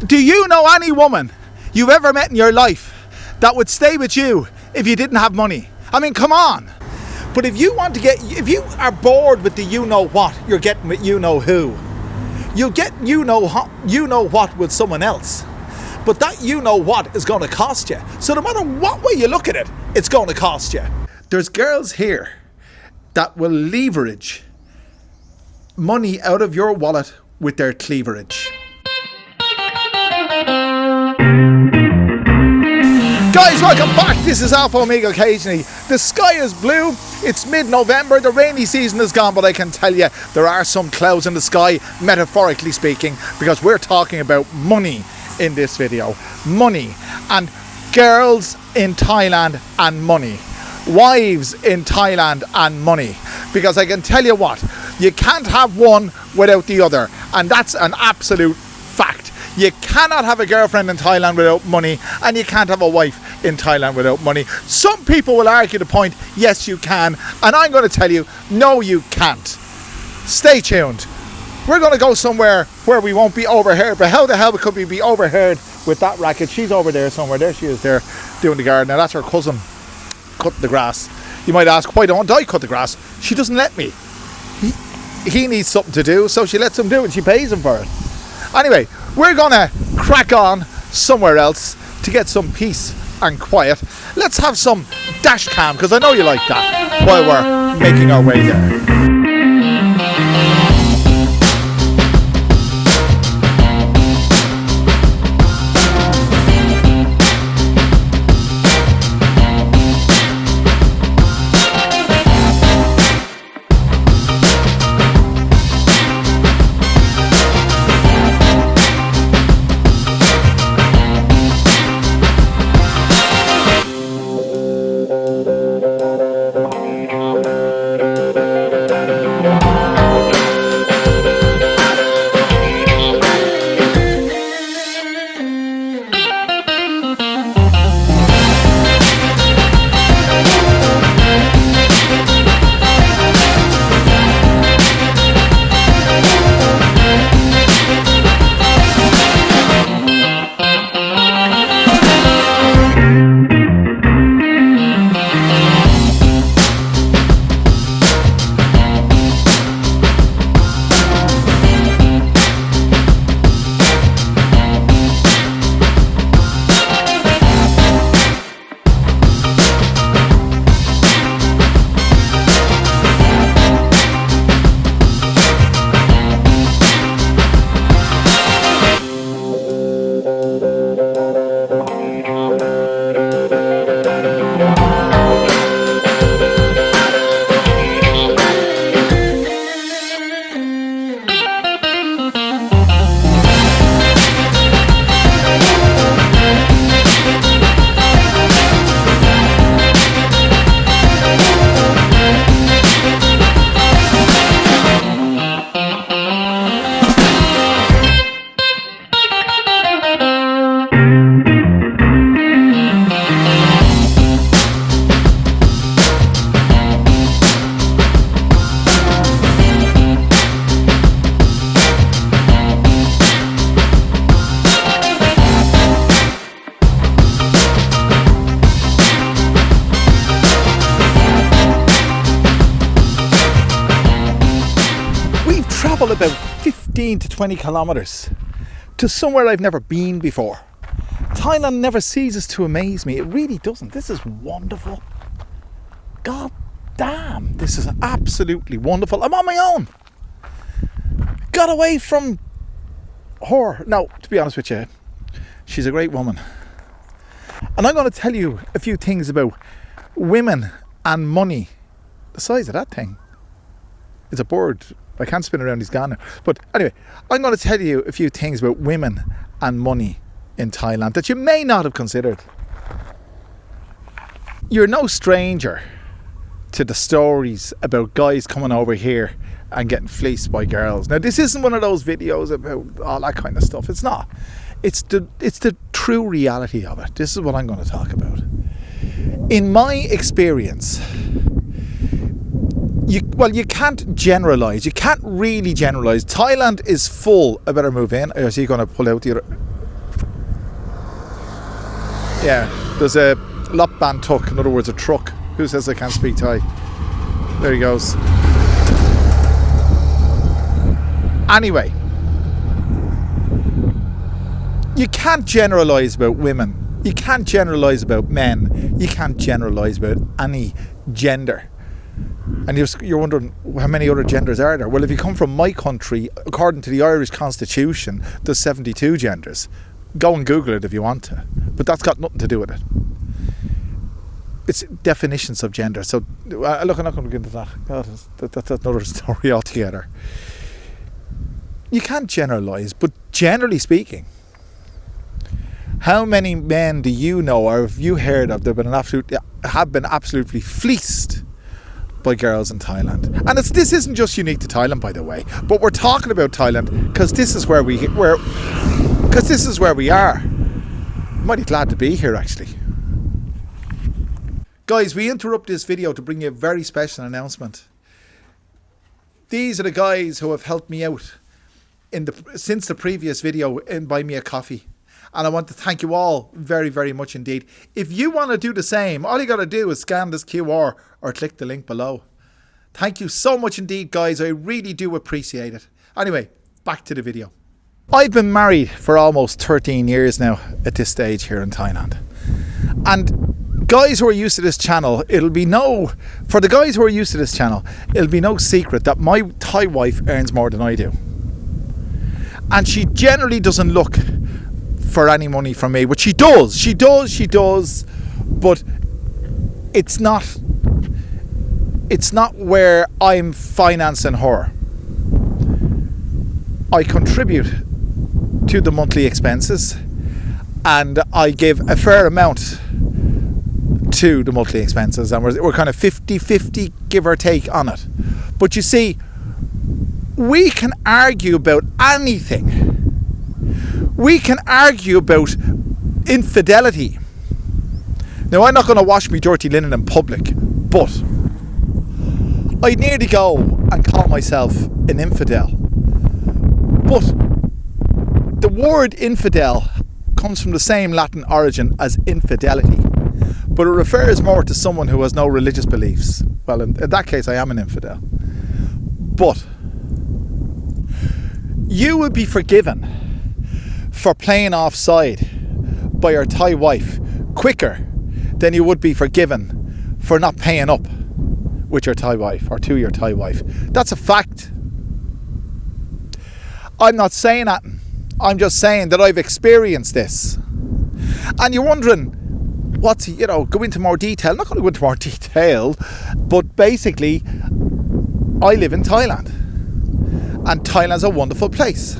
Do you know any woman you've ever met in your life that would stay with you if you didn't have money? I mean, come on. But if you are bored with the you-know-what, you're getting with you-know-who. You'll get you-know-what with someone else. But that you-know-what is going to cost you. So no matter what way you look at it, it's going to cost you. There's girls here that will leverage money out of your wallet with their cleaverage. Guys, welcome back. This is Alpha Omega Occasionally. The sky is blue. It's mid-November. The rainy season is gone, but I can tell you there are some clouds in the sky, metaphorically speaking, because we're talking about money in this video. Money. And girls in Thailand and money. Wives in Thailand and money. Because I can tell you what, you can't have one without the other. And that's an absolute fact. You cannot have a girlfriend in Thailand without money, and you can't have a wife in Thailand without money. Some people will argue the point, yes you can, and I'm going to tell you, no you can't. Stay tuned. We're going to go somewhere where we won't be overheard, but how the hell could we be overheard with that racket? She's over there somewhere. There she is there doing the garden. Now that's her cousin cutting the grass. You might ask, why don't I cut the grass? She doesn't let me. He needs something to do, so she lets him do it and she pays him for it. Anyway, we're gonna crack on somewhere else to get some peace and quiet. Let's have some dash cam, because I know you like that, while we're making our way there. About 15 to 20 kilometers to somewhere I've never been before. Thailand never ceases to amaze me. It really doesn't. This is wonderful. God damn, this is absolutely wonderful. I'm on my own. Got away from her. No, to be honest with you, she's a great woman. And I'm going to tell you a few things about women and money. The size of that thing. It's a bird. I can't spin around, he's gone now. But anyway, I'm going to tell you a few things about women and money in Thailand that you may not have considered. You're no stranger to the stories about guys coming over here and getting fleeced by girls. Now, this isn't one of those videos about all that kind of stuff. It's not. It's the true reality of it. This is what I'm going to talk about. In my experience, you can't generalise. You can't really generalise. Thailand is full. I better move in. Or is he going to pull out the other? Yeah, there's a Lopban Tuk, in other words, a truck. Who says I can't speak Thai? There he goes. Anyway, you can't generalise about women. You can't generalise about men. You can't generalise about any gender. And you're wondering, how many other genders are there? Well, if you come from my country, according to the Irish Constitution, there's 72 genders. Go and Google it if you want to. But that's got nothing to do with it. It's definitions of gender. So, look, I'm not going to get into that. God, that's another story altogether. You can't generalise, but generally speaking, how many men do you know or have you heard of that have been absolutely fleeced by girls in Thailand? And this isn't just unique to Thailand, by the way, but we're talking about Thailand because this is where we are. I'm mighty glad to be here, actually. Guys, we interrupt this video to bring you a very special announcement. These are the guys who have helped me out since the previous video in Buy Me a Coffee. And I want to thank you all very, very much indeed. If you want to do the same, all you got to do is scan this QR or click the link below. Thank you so much indeed, guys. I really do appreciate it. Anyway, back to the video. I've been married for almost 13 years now at this stage here in Thailand. And guys who are used to this channel, it'll be no secret that my Thai wife earns more than I do. And she generally doesn't look for any money from me, but she does, but it's not where I'm financing her. I contribute to the monthly expenses and I give a fair amount to the monthly expenses, and we're kind of 50-50 give or take on it. But you see, we can argue about anything. We can argue about infidelity. Now, I'm not going to wash my dirty linen in public, but I'd nearly go and call myself an infidel. But the word infidel comes from the same Latin origin as infidelity, but it refers more to someone who has no religious beliefs. Well, in that case, I am an infidel. But you will be forgiven for playing offside by your Thai wife quicker than you would be forgiven for not paying up with your Thai wife or to your Thai wife. That's a fact. I'm not saying that. I'm just saying that I've experienced this. And you're wondering, go into more detail. I'm not going to go into more detail, but basically, I live in Thailand. And Thailand's a wonderful place.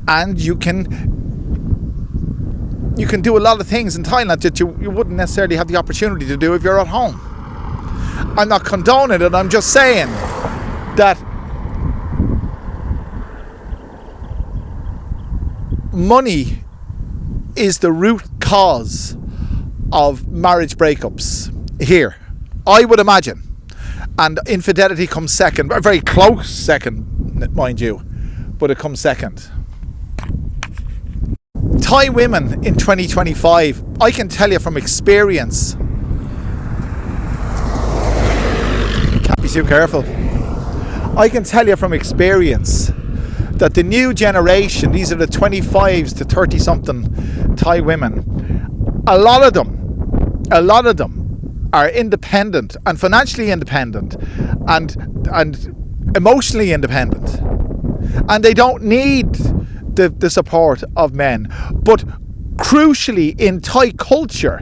And you can do a lot of things in Thailand that you wouldn't necessarily have the opportunity to do if you're at home. I'm not condoning it, I'm just saying that money is the root cause of marriage breakups here, I would imagine. And infidelity comes second, a very close second, mind you, but it comes second. Thai women in 2025, I can tell you from experience, can't be too careful, I can tell you from experience that the new generation, these are the 25s to 30 something Thai women, a lot of them are independent and financially independent and emotionally independent, and they don't need the support of men. But crucially, in Thai culture,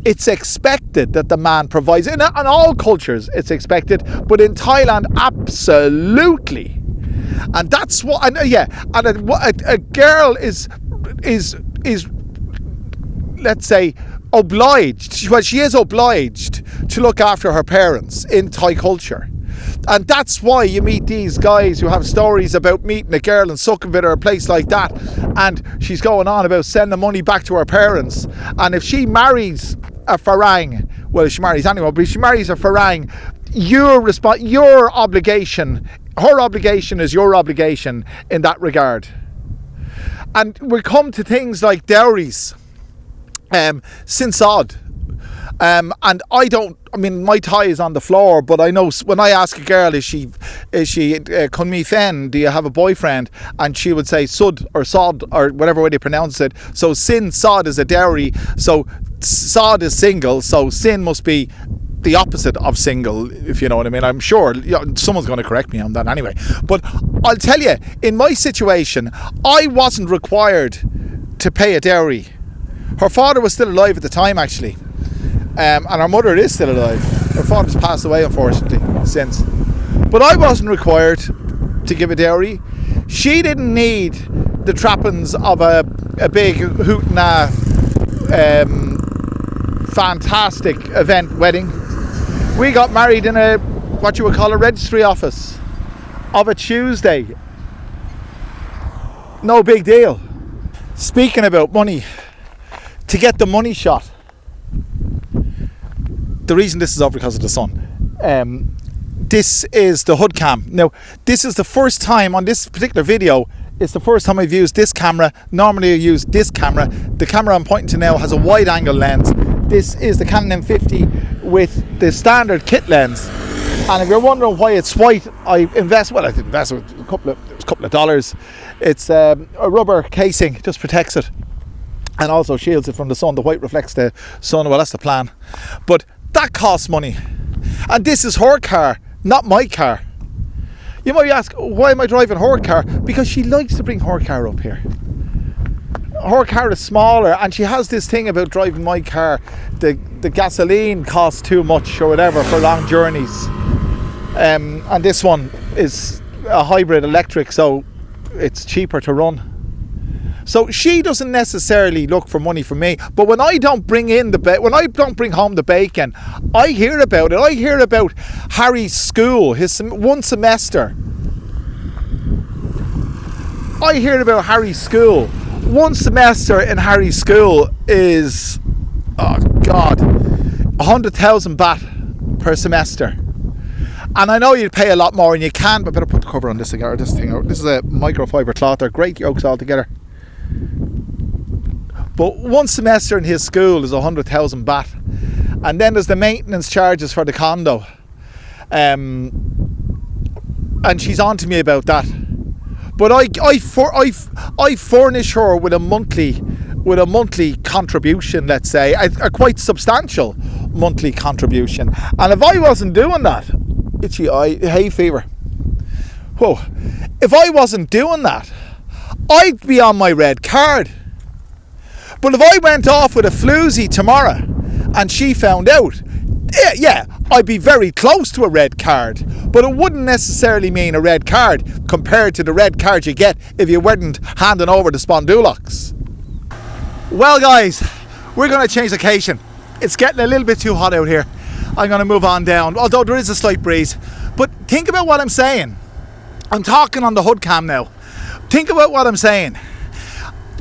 it's expected that the man provides. In all cultures, it's expected, but in Thailand, absolutely. And that's what. And a girl is let's say obliged. Well, she is obliged to look after her parents in Thai culture. And that's why you meet these guys who have stories about meeting a girl in Sukhumvit or a place like that, and she's going on about sending money back to her parents. And if she marries a Farang, well, she marries anyone, but if she marries a Farang, your obligation, her obligation is your obligation in that regard. And we come to things like dowries. Since odd. And my tie is on the floor, but I know when I ask a girl, is she con mi fen, do you have a boyfriend? And she would say sud or sod or whatever way they pronounce it. So sin sod is a dowry. So sod is single. So sin must be the opposite of single, if you know what I mean. I'm sure someone's going to correct me on that anyway. But I'll tell you, in my situation, I wasn't required to pay a dowry. Her father was still alive at the time, actually. And her mother is still alive. Her father's passed away, unfortunately, since. But I wasn't required to give a dowry. She didn't need the trappings of a big hoot-na fantastic event wedding. We got married in what you would call a registry office of a Tuesday. No big deal. Speaking about money, to get the money shot. The reason this is off because of the sun. This is the hood cam. Now, this is the first time on this particular video, it's the first time I've used this camera. Normally I use this camera. The camera I'm pointing to now has a wide angle lens. This is the Canon M50 with the standard kit lens. And if you're wondering why it's white, I invested a couple of dollars. It's a rubber casing, it just protects it. And also shields it from the sun. The white reflects the sun. Well, that's the plan. But that costs money. And this is her car, not my car. You might ask, why am I driving her car? Because she likes to bring her car up here. Her car is smaller, and she has this thing about driving my car. The gasoline costs too much or whatever for long journeys. And this one is a hybrid electric, so it's cheaper to run. So she doesn't necessarily look for money from me, but when I don't bring home the bacon, I hear about it. I hear about Harry's school, his one semester. I hear about Harry's school. One semester in Harry's school is, oh God, 100,000 baht per semester. And I know you'd pay a lot more, and you can, but better put the cover on this thing. This is a microfiber cloth. They're great yolks all together. But one semester in his school is 100,000 baht. And then there's the maintenance charges for the condo. And she's on to me about that. But I furnish her with a monthly contribution, let's say, a quite substantial monthly contribution. And if I wasn't doing that, itchy eye, hay fever. Whoa. If I wasn't doing that, I'd be on my red card. But if I went off with a floozy tomorrow and she found out, yeah, I'd be very close to a red card. But it wouldn't necessarily mean a red card compared to the red card you get if you weren't handing over the spondulocks. Well, guys, we're going to change location. It's getting a little bit too hot out here. I'm going to move on down, although there is a slight breeze. But think about what I'm saying. I'm talking on the hood cam now. Think about what I'm saying.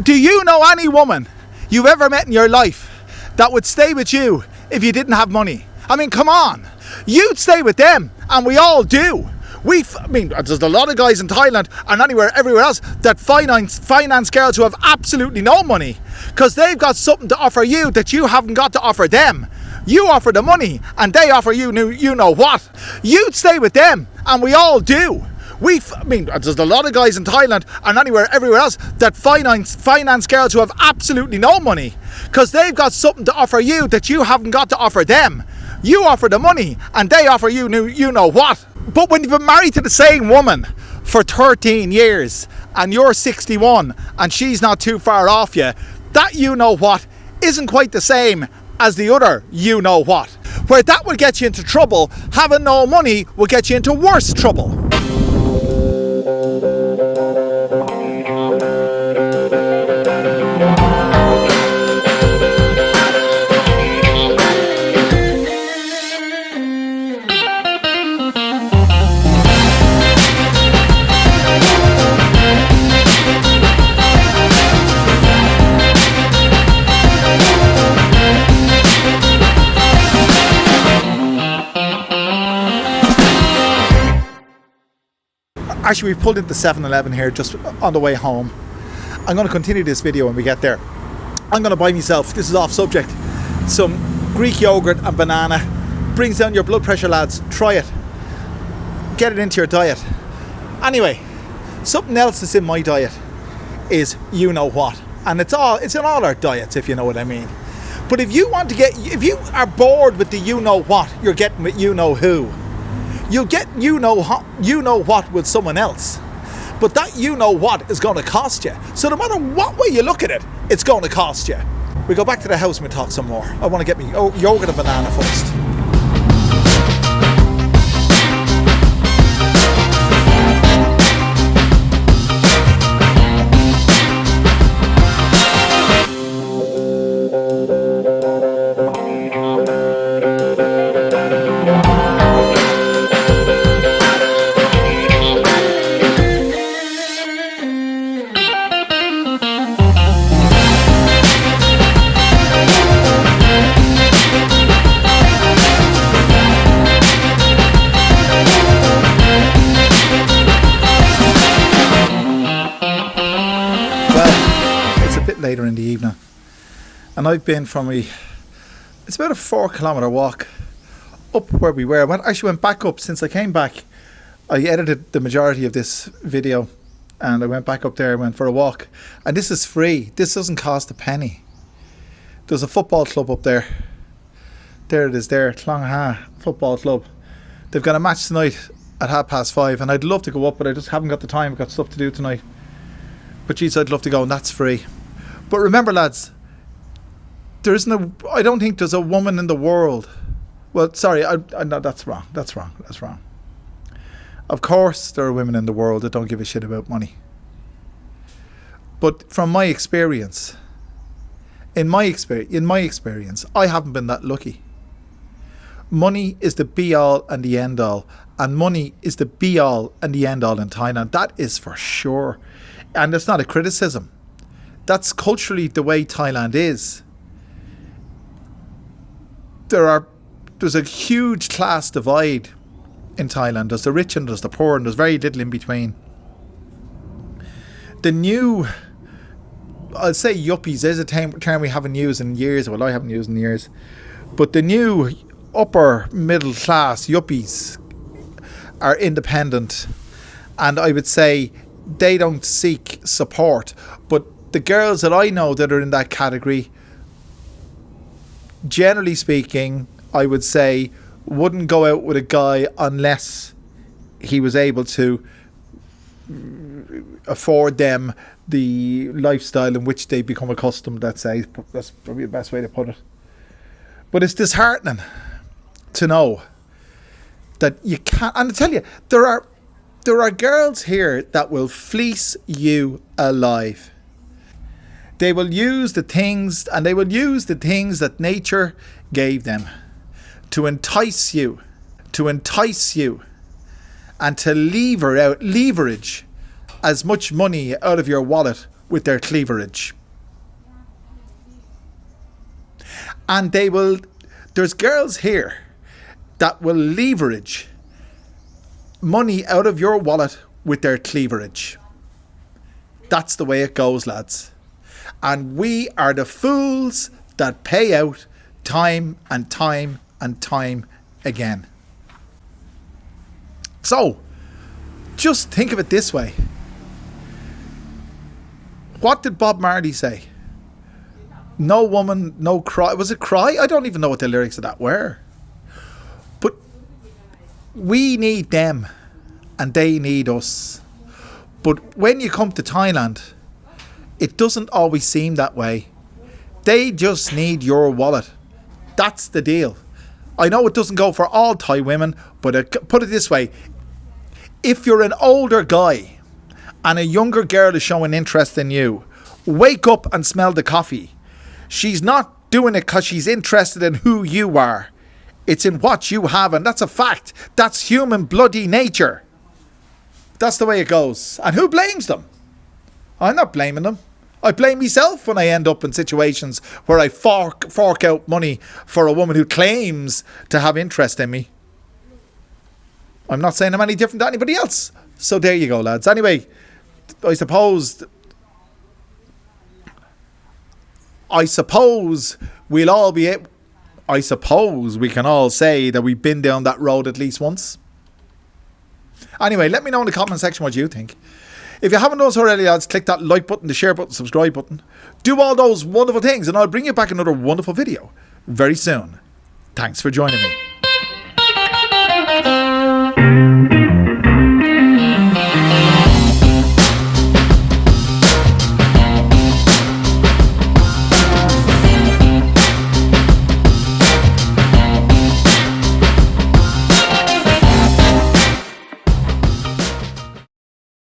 Do you know any woman you've ever met in your life that would stay with you if you didn't have money? I mean, come on. You'd stay with them, and we all do. There's a lot of guys in Thailand and everywhere else that finance girls who have absolutely no money because they've got something to offer you that you haven't got to offer them. You offer the money and they offer you know what. You'd stay with them, and we all do. There's a lot of guys in Thailand and everywhere else that finance girls who have absolutely no money because they've got something to offer you that you haven't got to offer them. You offer the money and they offer you know what. But when you've been married to the same woman for 13 years and you're 61 and she's not too far off you, that you know what isn't quite the same as the other you know what. Where that would get you into trouble, having no money will get you into worse trouble. Actually, we pulled into 7-Eleven here just on the way home. I'm going to continue this video when we get there. I'm going to buy myself, this is off subject, some Greek yogurt and banana. Brings down your blood pressure, lads. Try it. Get it into your diet. Anyway, something else that's in my diet is you know what. And it's in all our diets, if you know what I mean. But if you are bored with the you know what, you're getting with you know who. You'll get you know what with someone else. But that you know what is going to cost you. So no matter what way you look at it, it's going to cost you. We go back to the house and we talk some more. I want to get me yogurt and banana first. Later in the evening, and I've been it's about a 4-kilometre walk up where we were. I actually went back up since I came back. I edited the majority of this video and I went back up there and went for a walk, and this is free. This doesn't cost a penny. There's a football club up there. There it is there, Clongha Football Club. They've got a match tonight at 5:30 and I'd love to go up, but I just haven't got the time. I've got stuff to do tonight, but geez, I'd love to go, and that's free. But remember, lads, I don't think there's a woman in the world. Well, sorry, no, that's wrong. That's wrong. Of course, there are women in the world that don't give a shit about money. But from my experience, in my experience, I haven't been that lucky. Money is the be all and the end all, and money is the be all and the end all in Thailand. That is for sure, and it's not a criticism. That's culturally the way Thailand is. There's a huge class divide in Thailand. There's the rich and there's the poor, and there's very little in between. The new, I'll say yuppies, is a term we haven't used in years. Well, I haven't used in years. But the new upper middle class yuppies are independent, and I would say they don't seek support. But the girls that I know that are in that category, generally speaking, I would say wouldn't go out with a guy unless he was able to afford them the lifestyle in which they become accustomed, let's say. That's probably the best way to put it. But it's disheartening to know that you can't, and I tell you, there are girls here that will fleece you alive. They will use the things that nature gave them to entice you, and to leverage as much money out of your wallet with their cleaverage. And there's girls here that will leverage money out of your wallet with their cleaverage. That's the way it goes, lads. And we are the fools that pay out time and time and time again. So, just think of it this way. What did Bob Marley say? No woman, no cry. Was it cry? I don't even know what the lyrics of that were. But we need them and they need us. But when you come to Thailand, it doesn't always seem that way. They just need your wallet. That's the deal. I know it doesn't go for all Thai women, but put it this way. If you're an older guy and a younger girl is showing interest in you, wake up and smell the coffee. She's not doing it because she's interested in who you are. It's in what you have, and that's a fact. That's human bloody nature. That's the way it goes. And who blames them? I'm not blaming them. I blame myself when I end up in situations where I fork out money for a woman who claims to have interest in me. I'm not saying I'm any different to anybody else. So there you go, lads. Anyway, I suppose I suppose I suppose we can all say that we've been down that road at least once. Anyway, let me know in the comment section what you think. If you haven't done so already, lads, click that like button, the share button, subscribe button. Do all those wonderful things, and I'll bring you back another wonderful video very soon. Thanks for joining me.